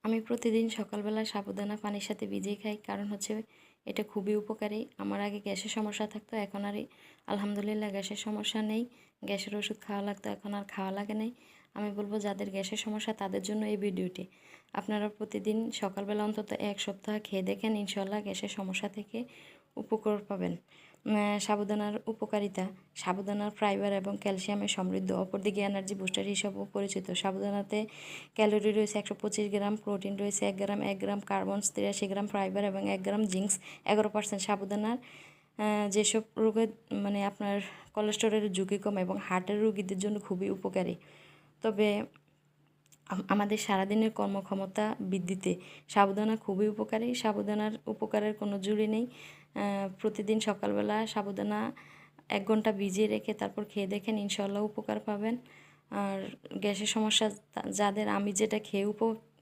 আমি প্রতিদিন সকালবেলা সাবুদানা পানির সাথে ভিজিয়ে খাই, কারণ হচ্ছে এটা খুবই উপকারী। আমার আগে গ্যাসের সমস্যা থাকতো, এখন আর আলহামদুলিল্লাহ গ্যাসের সমস্যা নেই। গ্যাসের ওষুধ খাওয়া লাগতো, এখন আর খাওয়া লাগে নাই। আমি বলবো যাদের গ্যাসের সমস্যা তাদের জন্য এই ভিডিওটি। আপনারা প্রতিদিন সকালবেলা অন্তত এক সপ্তাহ খেয়ে দেখেন, ইনশাল্লাহ গ্যাসের সমস্যা থেকে উপকার পাবেন। সাবুদানার উপকারিতা: সাবুদানার ফাইবার এবং ক্যালসিয়ামে সমৃদ্ধ, অপরদিকে এনার্জি বুস্টার হিসাবেও পরিচিত। সাবুদানাতে ক্যালোরি রয়েছে 125 গ্রাম, প্রোটিন রয়েছে 1 গ্রাম, কার্বন 83 গ্রাম, ফাইবার এবং 1 গ্রাম জিঙ্কস 11%। সাবুদানার যেসব রোগে আপনার কোলেস্টেরলের ঝুঁকি কম এবং হার্টের রোগীদের জন্য খুবই উপকারী। তবে আমাদের সারাদিনের কর্মক্ষমতা বৃদ্ধিতে সাবুদানা খুবই উপকারী। সাবুদানার উপকারের কোনো জুড়ি নেই। প্রতিদিন সকালবেলা সাবুদানা 1 ঘন্টা ভিজিয়ে রেখে তারপর খেয়ে দেখেন, ইনশাল্লাহ উপকার পাবেন। আর গ্যাসের সমস্যা যাদের, আমি যেটা খেয়ে